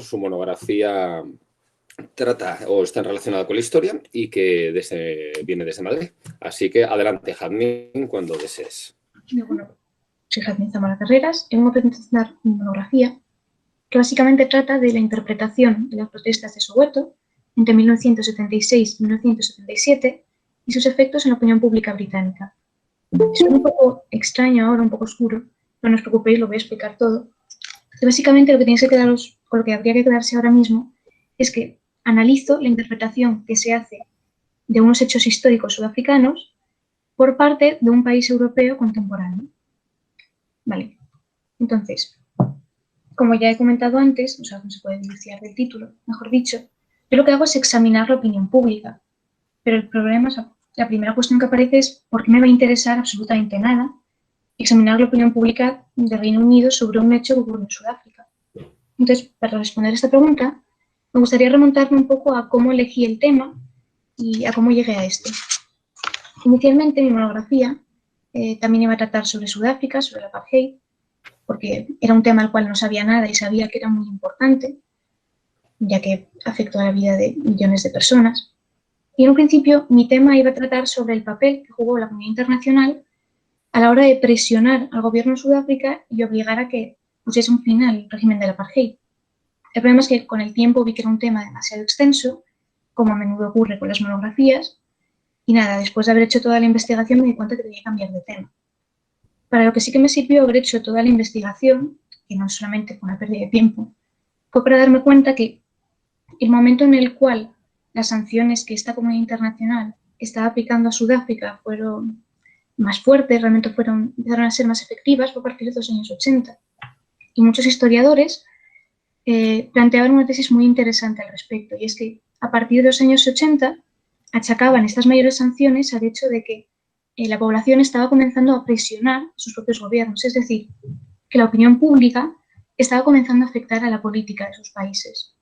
su monografía trata o está relacionada con la historia y que viene desde Madrid. Así que adelante, Jazmín, cuando desees. Bueno, soy Jazmín Zamora Carreras y vengo a presentar mi monografía que básicamente trata de la interpretación de las protestas de Soweto entre 1976 y 1977 y sus efectos en la opinión pública británica. Es un poco extraño ahora, un poco oscuro, pero no os preocupéis, lo voy a explicar todo. Y básicamente lo que tenéis que quedaros, o lo que habría que quedarse ahora mismo, es que analizo la interpretación que se hace de unos hechos históricos sudafricanos por parte de un país europeo contemporáneo. Vale, entonces, como ya he comentado antes, o sea, no se puede dilucidar del título, mejor dicho, yo lo que hago es examinar la opinión pública. Pero el problema, o sea, la primera cuestión que aparece es ¿por qué me va a interesar absolutamente nada examinar la opinión pública del Reino Unido sobre un hecho que ocurrió en Sudáfrica? Entonces, para responder a esta pregunta, me gustaría remontarme un poco a cómo elegí el tema y a cómo llegué a este. Inicialmente, mi monografía también iba a tratar sobre Sudáfrica, sobre el apartheid, porque era un tema al cual no sabía nada y sabía que era muy importante, ya que afectó a la vida de millones de personas. Y en un principio mi tema iba a tratar sobre el papel que jugó la comunidad internacional a la hora de presionar al gobierno de Sudáfrica y obligar a que pusiese un fin al régimen del apartheid. El problema es que con el tiempo vi que era un tema demasiado extenso, como a menudo ocurre con las monografías, y nada, después de haber hecho toda la investigación me di cuenta que tenía que cambiar de tema. Para lo que sí que me sirvió haber hecho toda la investigación, que no solamente fue una pérdida de tiempo, fue para darme cuenta que el momento en el cual las sanciones que esta comunidad internacional estaba aplicando a Sudáfrica fueron más fuertes, realmente empezaron a ser más efectivas, fue a partir de los años 80. Y muchos historiadores planteaban una tesis muy interesante al respecto, y es que a partir de los años 80 achacaban estas mayores sanciones al hecho de que la población estaba comenzando a presionar a sus propios gobiernos, es decir, que la opinión pública estaba comenzando a afectar a la política de sus países.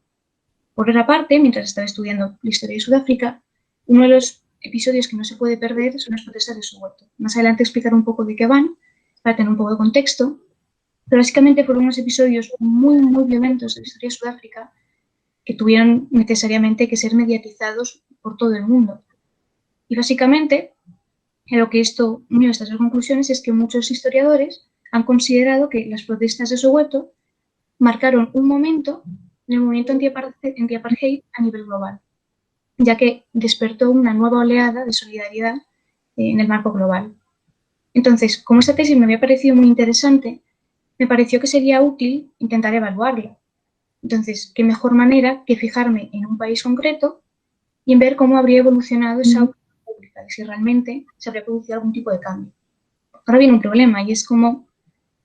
Por otra parte, mientras estaba estudiando la historia de Sudáfrica, uno de los episodios que no se puede perder son las protestas de Soweto. Más adelante explicaré un poco de qué van, para tener un poco de contexto, pero básicamente fueron unos episodios muy, muy violentos de la historia de Sudáfrica que tuvieron necesariamente que ser mediatizados por todo el mundo. Y básicamente, en lo que esto unió a estas dos conclusiones es que muchos historiadores han considerado que las protestas de Soweto marcaron un momento en el movimiento anti-apartheid a nivel global, ya que despertó una nueva oleada de solidaridad en el marco global. Entonces, como esta tesis me había parecido muy interesante, me pareció que sería útil intentar evaluarla. Entonces, ¿qué mejor manera que fijarme en un país concreto y en ver cómo habría evolucionado esa opinión pública y si realmente se habría producido algún tipo de cambio? Ahora viene un problema y es como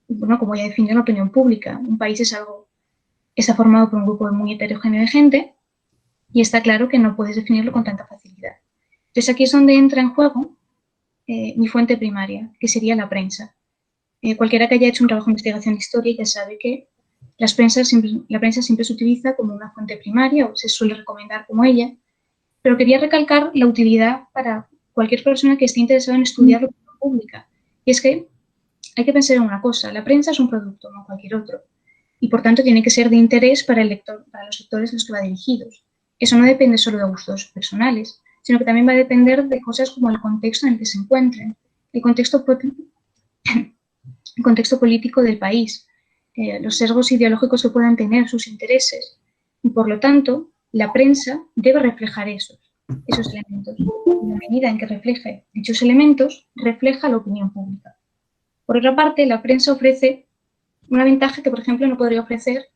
ya definir la opinión pública. Un país está formado por un grupo muy heterogéneo de gente y está claro que no puedes definirlo con tanta facilidad. Entonces aquí es donde entra en juego mi fuente primaria, que sería la prensa. Cualquiera que haya hecho un trabajo de investigación de historia ya sabe que la prensa siempre se utiliza como una fuente primaria o se suele recomendar como ella, pero quería recalcar la utilidad para cualquier persona que esté interesada en estudiar la opinión pública. Y es que hay que pensar en una cosa, la prensa es un producto, no cualquier otro, y por tanto tiene que ser de interés para el lector, para los lectores a los que va dirigidos. Eso no depende solo de gustos personales, sino que también va a depender de cosas como el contexto en el que se encuentren, el contexto político del país, los sesgos ideológicos que puedan tener, sus intereses. Y por lo tanto, la prensa debe reflejar esos elementos. Y en la medida en que refleje dichos elementos, refleja la opinión pública. Por otra parte, la prensa ofrece una ventaja que, por ejemplo, no podría ofrecer,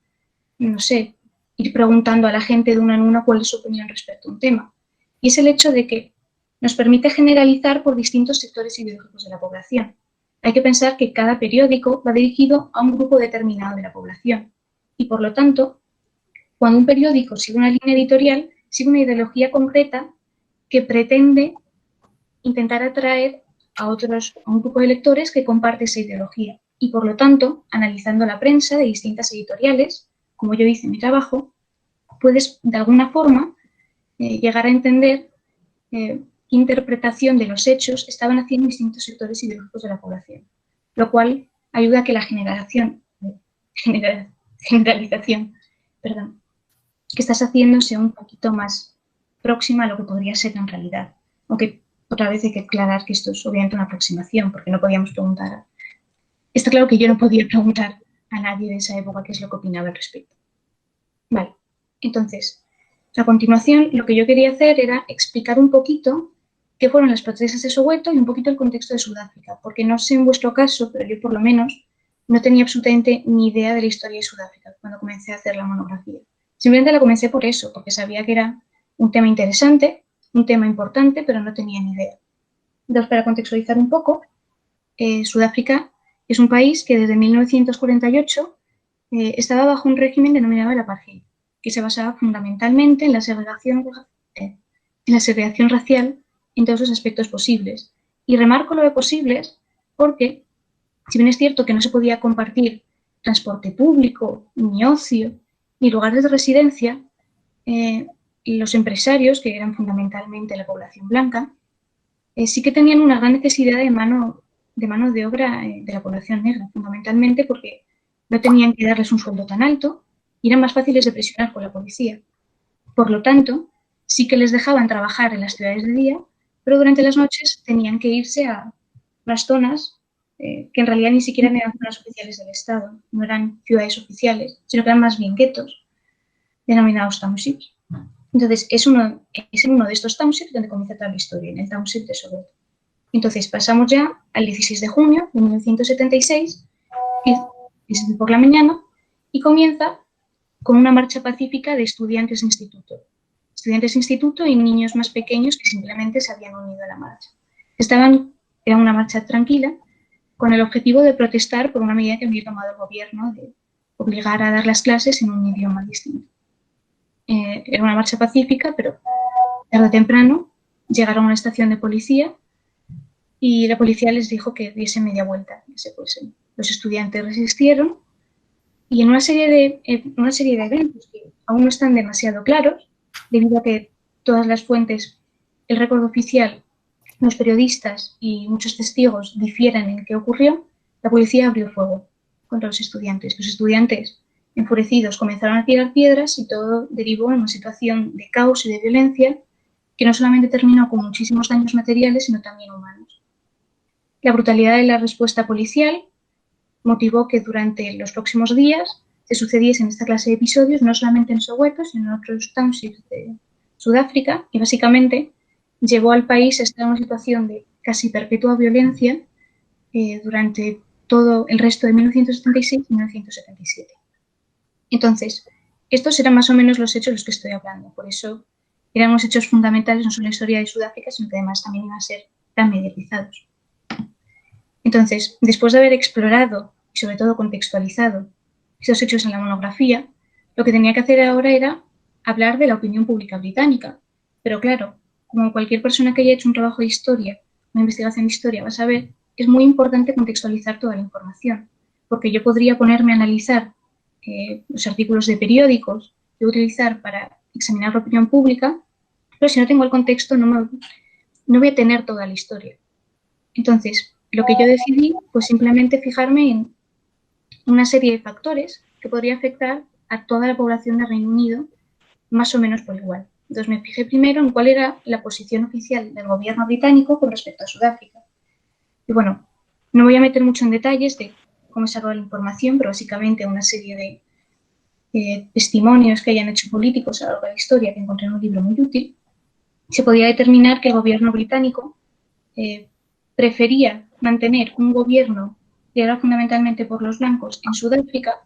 no sé, ir preguntando a la gente de una en una cuál es su opinión respecto a un tema. Y es el hecho de que nos permite generalizar por distintos sectores ideológicos de la población. Hay que pensar que cada periódico va dirigido a un grupo determinado de la población. Y por lo tanto, cuando un periódico sigue una línea editorial, sigue una ideología concreta que pretende intentar atraer a un grupo de lectores que comparte esa ideología. Y por lo tanto, analizando la prensa de distintas editoriales, como yo hice en mi trabajo, puedes de alguna forma llegar a entender qué interpretación de los hechos estaban haciendo distintos sectores ideológicos de la población, lo cual ayuda a que la generalización que estás haciendo sea un poquito más próxima a lo que podría ser en realidad. Aunque otra vez hay que aclarar que esto es obviamente una aproximación, porque no podíamos preguntar. Está claro que yo no podía preguntar a nadie de esa época qué es lo que opinaba al respecto. Vale, entonces, a continuación, lo que yo quería hacer era explicar un poquito qué fueron las protestas de Soweto y un poquito el contexto de Sudáfrica, porque no sé en vuestro caso, pero yo por lo menos no tenía absolutamente ni idea de la historia de Sudáfrica cuando comencé a hacer la monografía. Simplemente la comencé por eso, porque sabía que era un tema interesante, un tema importante, pero no tenía ni idea. Entonces, para contextualizar un poco, Sudáfrica es un país que desde 1948 estaba bajo un régimen denominado el apartheid, que se basaba fundamentalmente en la segregación racial en todos los aspectos posibles. Y remarco lo de posibles porque, si bien es cierto que no se podía compartir transporte público, ni ocio, ni lugares de residencia, los empresarios, que eran fundamentalmente la población blanca, sí que tenían una gran necesidad de mano de obra de la población negra, fundamentalmente porque no tenían que darles un sueldo tan alto y eran más fáciles de presionar con la policía. Por lo tanto, sí que les dejaban trabajar en las ciudades de día, pero durante las noches tenían que irse a las zonas que en realidad ni siquiera eran zonas oficiales del Estado, no eran ciudades oficiales, sino que eran más bien guetos, denominados townships. Entonces, es en uno de estos townships donde comienza toda la historia, en el township de Soweto. Entonces, pasamos ya al 16 de junio de 1976, es por la mañana, y comienza con una marcha pacífica de estudiantes de instituto. Estudiantes de instituto y niños más pequeños que simplemente se habían unido a la marcha. Era una marcha tranquila, con el objetivo de protestar por una medida que había tomado el gobierno de obligar a dar las clases en un idioma distinto. Era una marcha pacífica, pero tarde o temprano llegaron a una estación de policía y la policía les dijo que diesen media vuelta, que se fuesen. Los estudiantes resistieron y en una serie de eventos que aún no están demasiado claros, debido a que todas las fuentes, el récord oficial, los periodistas y muchos testigos difieren en qué ocurrió, la policía abrió fuego contra los estudiantes. Los estudiantes, enfurecidos, comenzaron a tirar piedras y todo derivó en una situación de caos y de violencia que no solamente terminó con muchísimos daños materiales, sino también humanos. La brutalidad de la respuesta policial motivó que durante los próximos días se sucediesen esta clase de episodios, no solamente en Soweto, sino en otros townships de Sudáfrica, y básicamente llevó al país a estar en una situación de casi perpetua violencia durante todo el resto de 1976 y 1977. Entonces, estos eran más o menos los hechos de los que estoy hablando, por eso eran unos hechos fundamentales no solo en la historia de Sudáfrica, sino que además también iban a ser tan mediatizados. Entonces, después de haber explorado y sobre todo contextualizado esos hechos en la monografía, lo que tenía que hacer ahora era hablar de la opinión pública británica. Pero claro, como cualquier persona que haya hecho un trabajo de historia, una investigación de historia, va a saber, es muy importante contextualizar toda la información, porque yo podría ponerme a analizar los artículos de periódicos que voy a utilizar para examinar la opinión pública, pero si no tengo el contexto no voy a tener toda la historia. Entonces, lo que yo decidí fue simplemente fijarme en una serie de factores que podría afectar a toda la población del Reino Unido más o menos por igual. Entonces me fijé primero en cuál era la posición oficial del gobierno británico con respecto a Sudáfrica. Y bueno, no voy a meter mucho en detalles de cómo se ha dado la información, pero básicamente una serie de testimonios que hayan hecho políticos a lo largo de la historia que encontré en un libro muy útil, se podía determinar que el gobierno británico prefería mantener un gobierno liderado fundamentalmente por los blancos en Sudáfrica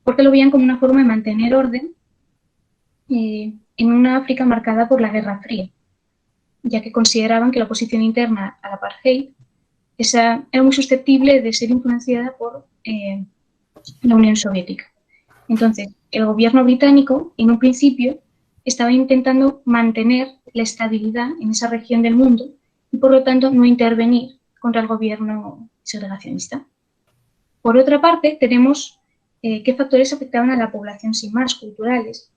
porque lo veían como una forma de mantener orden en una África marcada por la Guerra Fría, ya que consideraban que la oposición interna al apartheid era muy susceptible de ser influenciada por la Unión Soviética. Entonces, el gobierno británico, en un principio, estaba intentando mantener la estabilidad en esa región del mundo y, por lo tanto, no intervenir contra el gobierno segregacionista. Por otra parte, tenemos qué factores afectaban a la población sin más, culturales,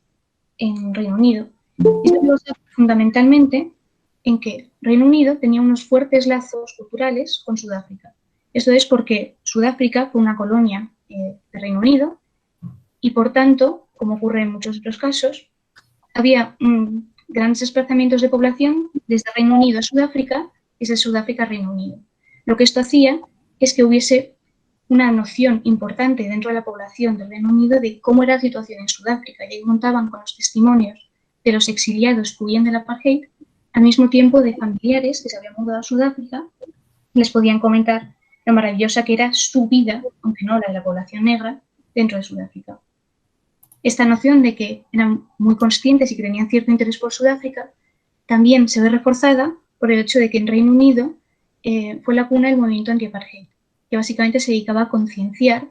en Reino Unido. Esto se basa fundamentalmente en que Reino Unido tenía unos fuertes lazos culturales con Sudáfrica. Esto es porque Sudáfrica fue una colonia de Reino Unido y, por tanto, como ocurre en muchos otros casos, había grandes desplazamientos de población desde Reino Unido a Sudáfrica y desde Sudáfrica a Reino Unido. Lo que esto hacía es que hubiese una noción importante dentro de la población del Reino Unido de cómo era la situación en Sudáfrica, y contaban con los testimonios de los exiliados que huían del apartheid, al mismo tiempo de familiares que se habían mudado a Sudáfrica, les podían comentar lo maravillosa que era su vida, aunque no la de la población negra, dentro de Sudáfrica. Esta noción de que eran muy conscientes y que tenían cierto interés por Sudáfrica también se ve reforzada por el hecho de que en Reino Unido fue la cuna del movimiento anti-apartheid, que básicamente se dedicaba a concienciar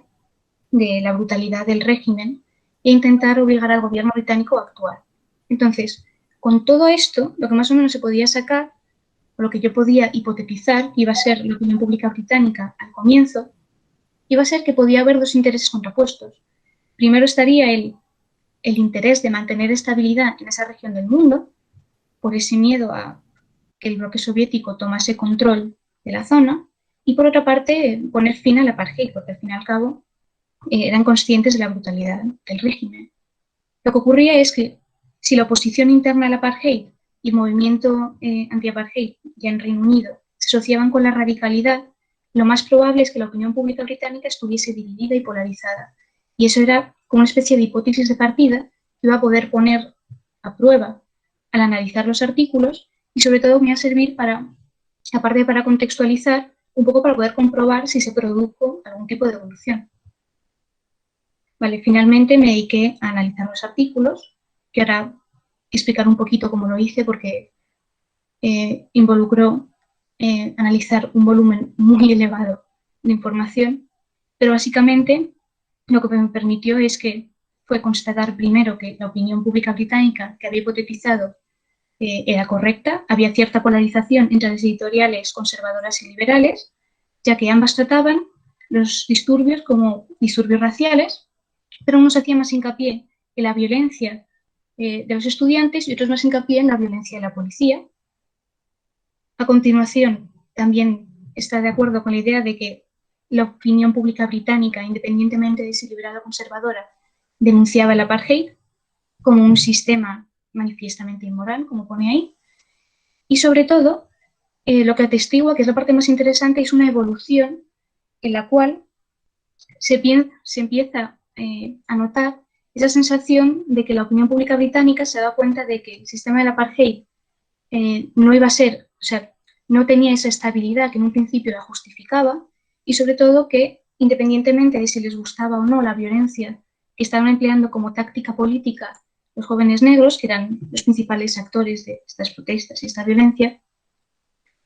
de la brutalidad del régimen e intentar obligar al gobierno británico a actuar. Entonces, con todo esto, lo que más o menos se podía sacar, o lo que yo podía hipotetizar, que iba a ser la opinión pública británica al comienzo, iba a ser que podía haber dos intereses contrapuestos. Primero estaría el interés de mantener estabilidad en esa región del mundo, por ese miedo a que el bloque soviético tomase control de la zona, y por otra parte poner fin al apartheid, porque al fin y al cabo eran conscientes de la brutalidad del régimen. Lo que ocurría es que si la oposición interna al apartheid y el movimiento anti-apartheid ya en Reino Unido se asociaban con la radicalidad, lo más probable es que la opinión pública británica estuviese dividida y polarizada. Y eso era como una especie de hipótesis de partida que iba a poder poner a prueba al analizar los artículos, y sobre todo me iba a servir para, aparte para contextualizar, un poco para poder comprobar si se produjo algún tipo de evolución. Vale, finalmente me dediqué a analizar los artículos, que ahora explicar un poquito cómo lo hice, porque involucró analizar un volumen muy elevado de información, pero básicamente lo que me permitió es que fue constatar primero que la opinión pública británica que había hipotetizado era correcta. Había cierta polarización entre las editoriales conservadoras y liberales, ya que ambas trataban los disturbios como disturbios raciales, pero unos hacían más hincapié en la violencia de los estudiantes y otros más hincapié en la violencia de la policía. A continuación, también está de acuerdo con la idea de que la opinión pública británica, independientemente de si liberal o conservadora, denunciaba el apartheid como un sistema manifiestamente inmoral, como pone ahí, y sobre todo, lo que atestigua, que es la parte más interesante, es una evolución en la cual se empieza a notar esa sensación de que la opinión pública británica se da cuenta de que el sistema del apartheid no iba a ser, o sea, no tenía esa estabilidad que en un principio la justificaba, y sobre todo que, independientemente de si les gustaba o no la violencia que estaban empleando como táctica política los jóvenes negros, que eran los principales actores de estas protestas y esta violencia,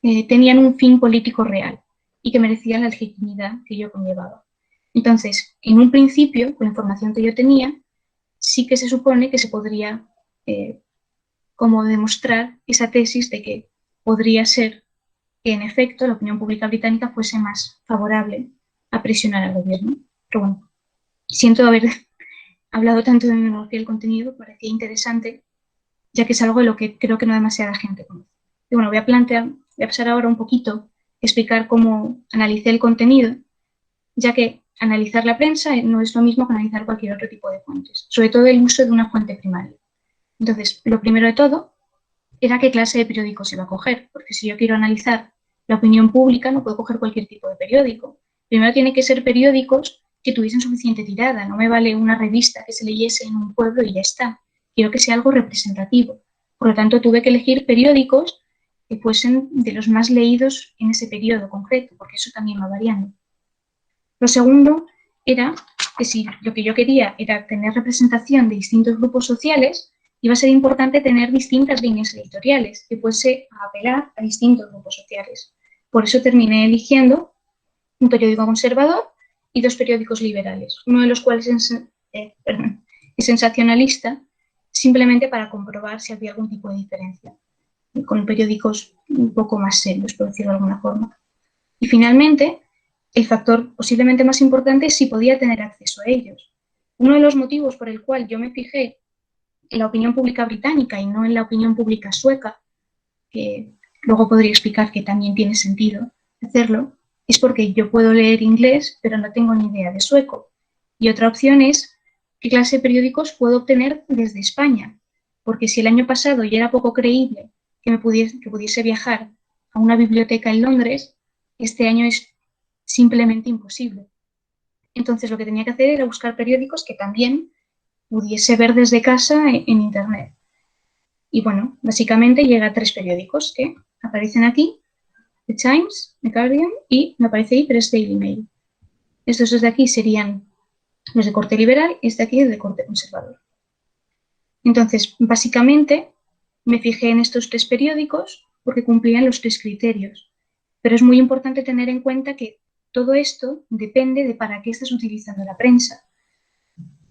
tenían un fin político real y que merecían la legitimidad que yo conllevaba. Entonces, en un principio, con la información que yo tenía, sí que se supone que se podría como demostrar esa tesis de que podría ser que, en efecto, la opinión pública británica fuese más favorable a presionar al gobierno. Pero bueno, siento haber hablado tanto de metodología del contenido, parecía interesante, ya que es algo de lo que creo que no demasiada gente conoce. Y bueno, voy a pasar ahora un poquito a explicar cómo analicé el contenido, ya que analizar la prensa no es lo mismo que analizar cualquier otro tipo de fuentes, sobre todo el uso de una fuente primaria. Entonces, lo primero de todo era qué clase de periódico se iba a coger, porque si yo quiero analizar la opinión pública no puedo coger cualquier tipo de periódico. Primero tiene que ser periódicos que tuviesen suficiente tirada, no me vale una revista que se leyese en un pueblo y ya está. Quiero que sea algo representativo. Por lo tanto, tuve que elegir periódicos que fuesen de los más leídos en ese periodo concreto, porque eso también va variando. Lo segundo era que si lo que yo quería era tener representación de distintos grupos sociales, iba a ser importante tener distintas líneas editoriales que fuese a apelar a distintos grupos sociales. Por eso terminé eligiendo un periódico conservador y dos periódicos liberales, uno de los cuales es sensacionalista, simplemente para comprobar si había algún tipo de diferencia, con periódicos un poco más serios, por decirlo de alguna forma. Y finalmente, el factor posiblemente más importante es si podía tener acceso a ellos. Uno de los motivos por el cual yo me fijé en la opinión pública británica y no en la opinión pública sueca, que luego podría explicar que también tiene sentido hacerlo, es porque yo puedo leer inglés, pero no tengo ni idea de sueco. Y otra opción es qué clase de periódicos puedo obtener desde España. porque si el año pasado ya era poco creíble que pudiese viajar a una biblioteca en Londres, este año es simplemente imposible. Entonces lo que tenía que hacer era buscar periódicos que también pudiese ver desde casa en Internet. Y bueno, básicamente llega a 3 periódicos que aparecen aquí: The Times, The Guardian y me aparece ahí 3 Daily Mail. Estos dos de aquí serían los de corte liberal y este de aquí es de corte conservador. Entonces, básicamente, me fijé en estos 3 periódicos porque cumplían los 3 criterios. Pero es muy importante tener en cuenta que todo esto depende de para qué estás utilizando la prensa.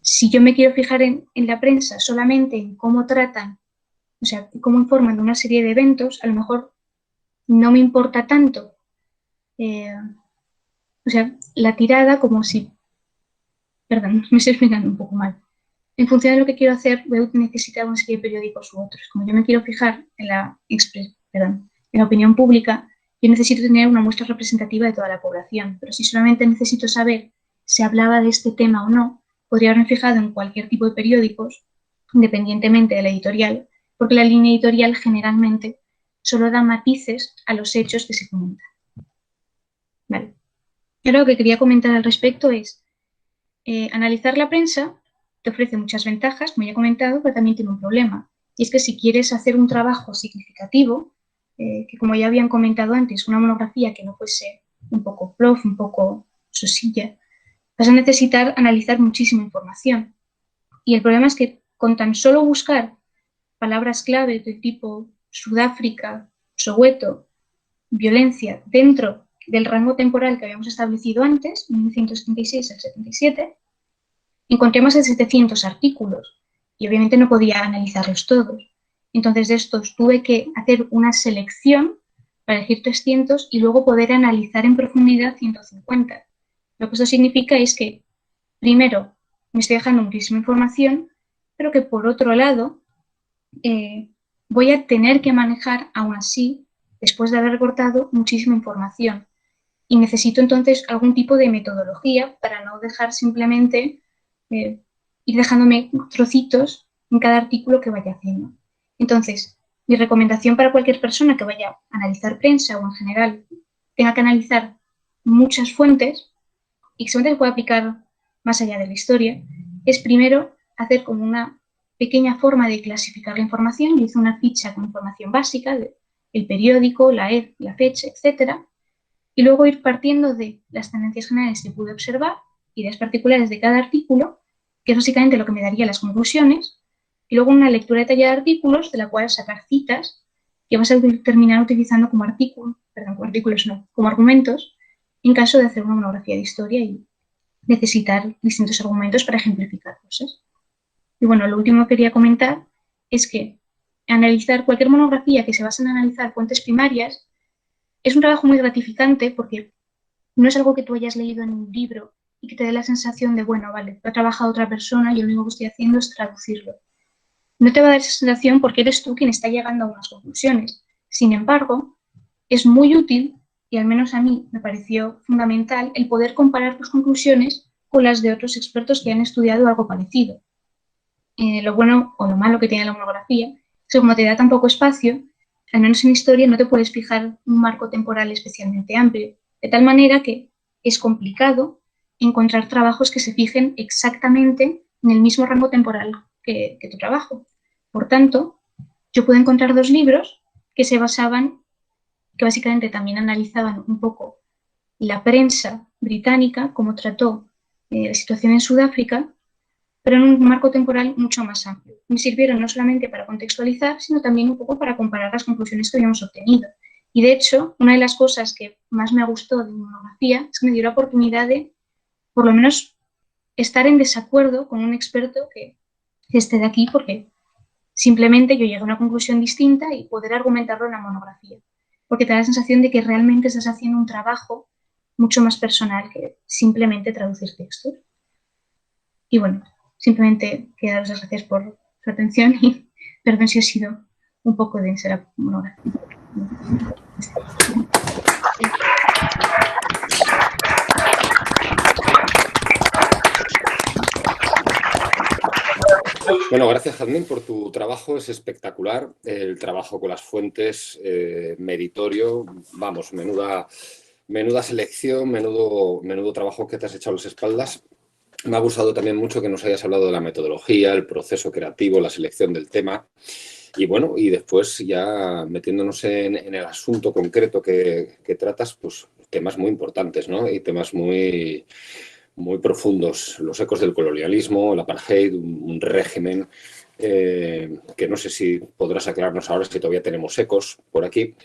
Si yo me quiero fijar en la prensa solamente en cómo tratan, o sea, cómo informan de una serie de eventos, a lo mejor no me importa tanto, o sea, la tirada como si, perdón, me estoy explicando un poco mal. En función de lo que quiero hacer, voy a necesitar una serie de periódicos u otros. Como yo me quiero fijar en la opinión pública, yo necesito tener una muestra representativa de toda la población. Pero si solamente necesito saber si hablaba de este tema o no, podría haberme fijado en cualquier tipo de periódicos, independientemente de la editorial, porque la línea editorial generalmente solo da matices a los hechos que se comentan. Vale. Y ahora lo que quería comentar al respecto es, analizar la prensa te ofrece muchas ventajas, como ya he comentado, pero también tiene un problema. Y es que si quieres hacer un trabajo significativo, que como ya habían comentado antes, una monografía que no fuese un poco plof, un poco sosilla, vas a necesitar analizar muchísima información. Y el problema es que con tan solo buscar palabras clave del tipo Sudáfrica, Soweto, violencia, dentro del rango temporal que habíamos establecido antes, 1976 al 77, encontré más de 700 artículos y obviamente no podía analizarlos todos. Entonces de estos tuve que hacer una selección para elegir 300 y luego poder analizar en profundidad 150. Lo que esto significa es que, primero, me estoy dejando muchísima información, pero que por otro lado voy a tener que manejar aún así, después de haber recortado, muchísima información. Y necesito entonces algún tipo de metodología para no dejar simplemente ir dejándome trocitos en cada artículo que vaya haciendo. Entonces, mi recomendación para cualquier persona que vaya a analizar prensa o en general tenga que analizar muchas fuentes y que solamente se pueda aplicar más allá de la historia, es primero hacer como una pequeña forma de clasificar la información. Yo hice una ficha con información básica del periódico, la fecha, etcétera, y luego ir partiendo de las tendencias generales que pude observar, ideas particulares de cada artículo, que es básicamente lo que me daría las conclusiones, y luego una lectura detallada de artículos, de la cual sacar citas, que vas a terminar utilizando como como argumentos, en caso de hacer una monografía de historia y necesitar distintos argumentos para ejemplificar cosas. Y bueno, lo último que quería comentar es que analizar cualquier monografía que se base en analizar fuentes primarias es un trabajo muy gratificante porque no es algo que tú hayas leído en un libro y que te dé la sensación de, bueno, vale, lo ha trabajado otra persona y yo lo único que estoy haciendo es traducirlo. No te va a dar esa sensación porque eres tú quien está llegando a unas conclusiones. Sin embargo, es muy útil, y al menos a mí me pareció fundamental, el poder comparar tus conclusiones con las de otros expertos que han estudiado algo parecido. Lo bueno o lo malo que tiene la monografía es que como te da tan poco espacio, al menos en historia no te puedes fijar un marco temporal especialmente amplio, de tal manera que es complicado encontrar trabajos que se fijen exactamente en el mismo rango temporal que tu trabajo. Por tanto, yo pude encontrar 2 libros que se basaban, que básicamente también analizaban un poco la prensa británica, cómo trató la situación en Sudáfrica, pero en un marco temporal mucho más amplio. Me sirvieron no solamente para contextualizar, sino también un poco para comparar las conclusiones que habíamos obtenido. Y de hecho, una de las cosas que más me gustó de mi monografía es que me dio la oportunidad de, por lo menos, estar en desacuerdo con un experto que esté de aquí, porque simplemente yo llegué a una conclusión distinta y poder argumentarlo en la monografía. Porque te da la sensación de que realmente estás haciendo un trabajo mucho más personal que simplemente traducir textos. Y bueno, simplemente quiero daros las gracias por su atención y perdón si ha sido un poco densa la monografía. Bueno, gracias, Jazmín, por tu trabajo. Es espectacular. El trabajo con las fuentes, meritorio. Vamos, menuda selección, menudo trabajo que te has echado a las espaldas. Me ha gustado también mucho que nos hayas hablado de la metodología, el proceso creativo, la selección del tema. Y bueno, y después ya metiéndonos en el asunto concreto que tratas, pues temas muy importantes, ¿no? Y temas muy profundos. Los ecos del colonialismo, el apartheid, un régimen que no sé si podrás aclararnos ahora si todavía tenemos ecos por aquí.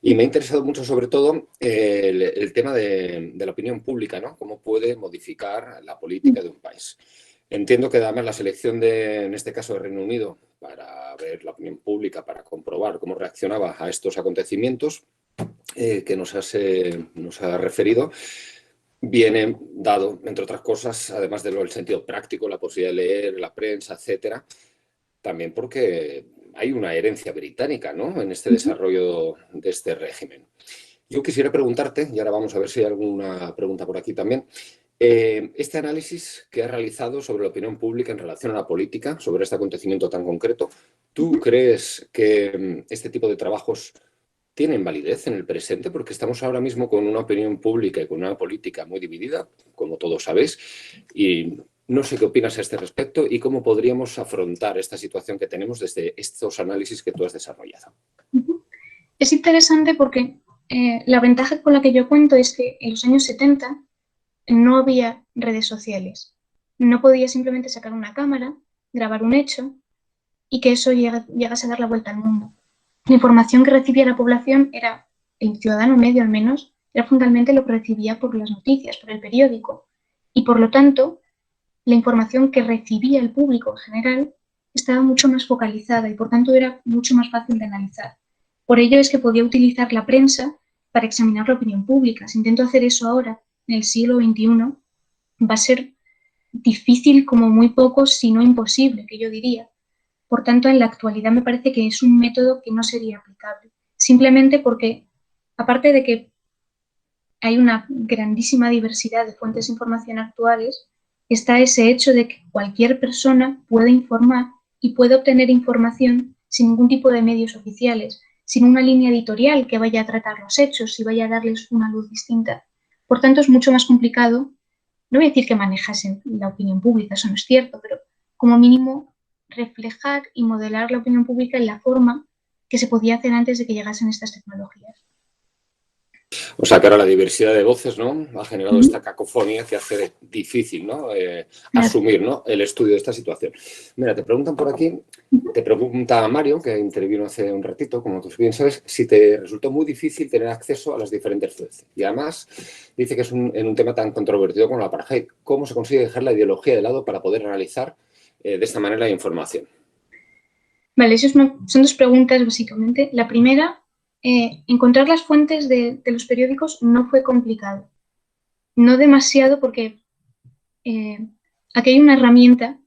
Y me ha interesado mucho, sobre todo, el tema de la opinión pública, ¿no? Cómo puede modificar la política de un país. Entiendo que además la selección en este caso, de Reino Unido, para ver la opinión pública, para comprobar cómo reaccionaba a estos acontecimientos que nos has referido, viene dado, entre otras cosas, además del sentido práctico, la posibilidad de leer la prensa, etcétera, también porque hay una herencia británica, ¿no?, en este desarrollo de este régimen. Yo quisiera preguntarte, y ahora vamos a ver si hay alguna pregunta por aquí también, este análisis que has realizado sobre la opinión pública en relación a la política, sobre este acontecimiento tan concreto, ¿tú crees que este tipo de trabajos tienen validez en el presente? Porque estamos ahora mismo con una opinión pública y con una política muy dividida, como todos sabéis, y no sé qué opinas a este respecto y cómo podríamos afrontar esta situación que tenemos desde estos análisis que tú has desarrollado. Es interesante porque la ventaja con la que yo cuento es que en los años 70 no había redes sociales. No podía simplemente sacar una cámara, grabar un hecho y que eso llegase a dar la vuelta al mundo. La información que recibía la población era, el ciudadano medio al menos, era fundamentalmente lo que recibía por las noticias, por el periódico. Y por lo tanto, la información que recibía el público en general estaba mucho más focalizada y por tanto era mucho más fácil de analizar. Por ello es que podía utilizar la prensa para examinar la opinión pública. Si intento hacer eso ahora, en el siglo XXI, va a ser difícil como muy poco, si no imposible, que yo diría. Por tanto, en la actualidad me parece que es un método que no sería aplicable. Simplemente porque, aparte de que hay una grandísima diversidad de fuentes de información actuales, está ese hecho de que cualquier persona puede informar y puede obtener información sin ningún tipo de medios oficiales, sin una línea editorial que vaya a tratar los hechos y vaya a darles una luz distinta. Por tanto, es mucho más complicado, no voy a decir que manejasen la opinión pública, eso no es cierto, pero como mínimo reflejar y modelar la opinión pública en la forma que se podía hacer antes de que llegasen estas tecnologías. O sea, que ahora la diversidad de voces, ¿no?, ha generado esta cacofonía que hace difícil, ¿no?, asumir, ¿no?, el estudio de esta situación. Mira, te preguntan por aquí, te pregunta Mario, que intervino hace un ratito, como tú bien sabes, si te resultó muy difícil tener acceso a las diferentes fuentes. Y además dice que es en un tema tan controvertido como la apartheid. ¿Cómo se consigue dejar la ideología de lado para poder analizar de esta manera la información? Vale, son dos preguntas básicamente. La primera, encontrar las fuentes de los periódicos no fue complicado. No demasiado porque aquí hay una herramienta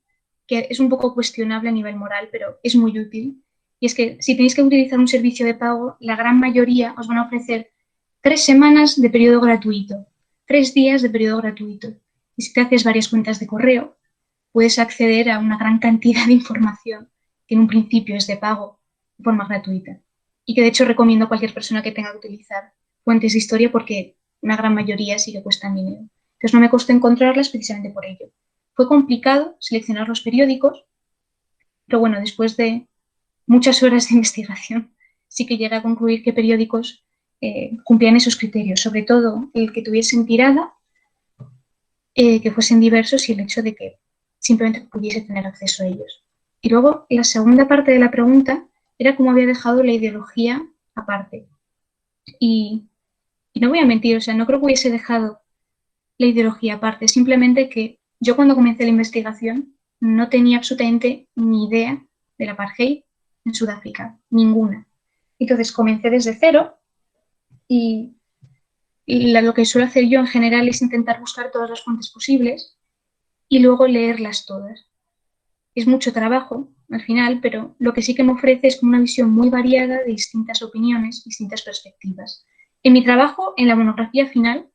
que es un poco cuestionable a nivel moral, pero es muy útil. Y es que si tenéis que utilizar un servicio de pago, la gran mayoría os van a ofrecer 3 semanas de periodo gratuito, 3 días de periodo gratuito. Y si te haces varias cuentas de correo, puedes acceder a una gran cantidad de información que en un principio es de pago de forma gratuita. Y que de hecho recomiendo a cualquier persona que tenga que utilizar fuentes de historia porque una gran mayoría sí que cuestan dinero. Entonces no me costó encontrarlas precisamente por ello. Fue complicado seleccionar los periódicos, pero bueno, después de muchas horas de investigación, sí que llegué a concluir qué periódicos cumplían esos criterios, sobre todo el que tuviesen tirada, que fuesen diversos y el hecho de que simplemente pudiese tener acceso a ellos. Y luego, la segunda parte de la pregunta era cómo había dejado la ideología aparte. Y no voy a mentir, o sea, no creo que hubiese dejado la ideología aparte, simplemente que yo cuando comencé la investigación no tenía absolutamente ni idea del apartheid en Sudáfrica, ninguna. Entonces comencé desde cero y lo que suelo hacer yo en general es intentar buscar todas las fuentes posibles y luego leerlas todas. Es mucho trabajo al final, pero lo que sí que me ofrece es como una visión muy variada de distintas opiniones, distintas perspectivas. En mi trabajo, en la monografía final,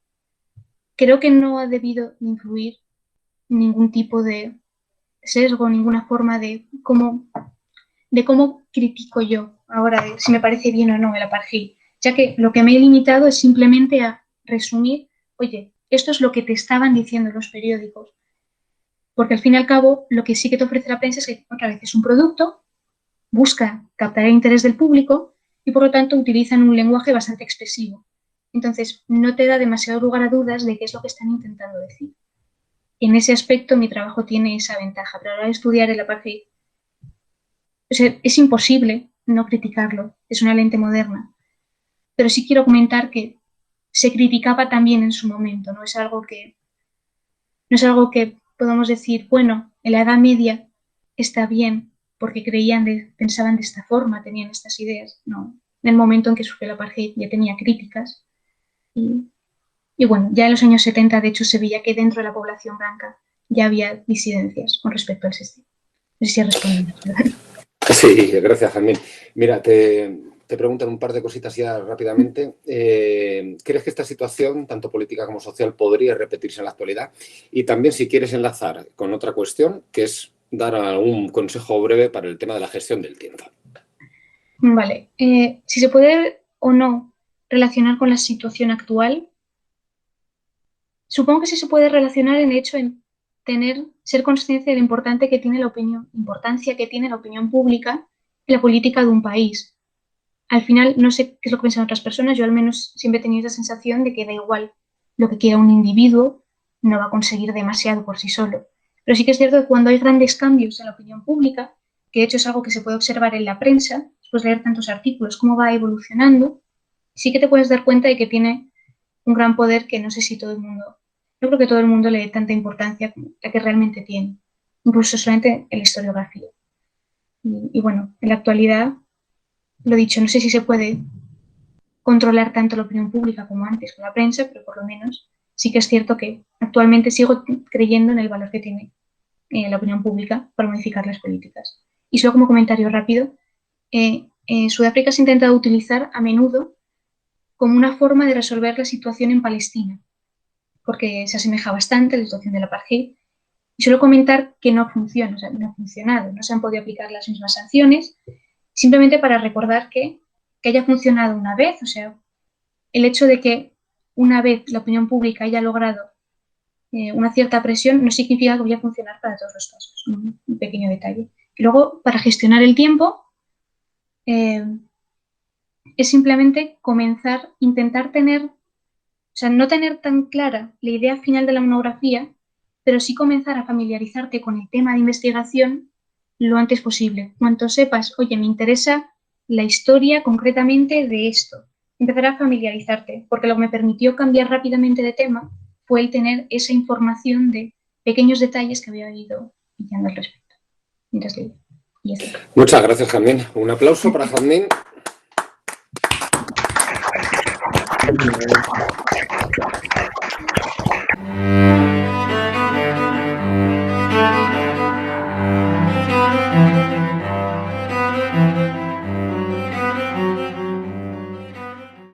creo que no ha debido influir ningún tipo de sesgo, ninguna forma de cómo critico yo ahora si me parece bien o no el apartheid, ya que lo que me he limitado es simplemente a resumir, oye, esto es lo que te estaban diciendo los periódicos, porque al fin y al cabo lo que sí que te ofrece la prensa es que otra vez es un producto, busca captar el interés del público y por lo tanto utilizan un lenguaje bastante expresivo. Entonces no te da demasiado lugar a dudas de qué es lo que están intentando decir. En ese aspecto mi trabajo tiene esa ventaja, pero a la hora de estudiar el apartheid, o sea, es imposible no criticarlo, es una lente moderna, pero sí quiero comentar que se criticaba también en su momento, no es algo que podamos decir, bueno, en la Edad Media está bien porque pensaban de esta forma, tenían estas ideas, no. En el momento en que surgió el apartheid ya tenía críticas y bueno, ya en los años 70 de hecho se veía que dentro de la población blanca ya había disidencias con respecto al sistema. No sé si he respondido. Sí, gracias, Fermín. Mira, te preguntan un par de cositas ya rápidamente. ¿Crees que esta situación, tanto política como social, podría repetirse en la actualidad? Y también, si quieres enlazar con otra cuestión, que es dar algún consejo breve para el tema de la gestión del tiempo. Vale. Si se puede o no relacionar con la situación actual, supongo que sí se puede relacionar en el hecho en ser consciente de la importancia que tiene la opinión pública en la política de un país. Al final, no sé qué es lo que piensan otras personas, yo al menos siempre he tenido esa sensación de que da igual lo que quiera un individuo, no va a conseguir demasiado por sí solo. Pero sí que es cierto que cuando hay grandes cambios en la opinión pública, que de hecho es algo que se puede observar en la prensa, después de leer tantos artículos, cómo va evolucionando, sí que te puedes dar cuenta de que tiene un gran poder que no sé si yo creo que todo el mundo le dé tanta importancia como la que realmente tiene, incluso solamente en la historiografía. Y bueno, en la actualidad, lo dicho, no sé si se puede controlar tanto la opinión pública como antes con la prensa, pero por lo menos sí que es cierto que actualmente sigo creyendo en el valor que tiene la opinión pública para modificar las políticas. Y solo como comentario rápido, Sudáfrica se ha intentado utilizar a menudo como una forma de resolver la situación en Palestina, porque se asemeja bastante a la situación del apartheid. Y solo comentar que no funciona, o sea, no ha funcionado, no se han podido aplicar las mismas sanciones, simplemente para recordar que haya funcionado una vez, o sea, el hecho de que una vez la opinión pública haya logrado una cierta presión no significa que vaya a funcionar para todos los casos, un pequeño detalle. Y luego, para gestionar el tiempo, es simplemente intentar tener, o sea, no tener tan clara la idea final de la monografía, pero sí comenzar a familiarizarte con el tema de investigación lo antes posible. Cuanto sepas, oye, me interesa la historia concretamente de esto, empezar a familiarizarte, porque lo que me permitió cambiar rápidamente de tema fue el tener esa información de pequeños detalles que había ido pillando al respecto. Mientras leía. Y ya está. Muchas gracias, Jazmín. Un aplauso para Jazmín.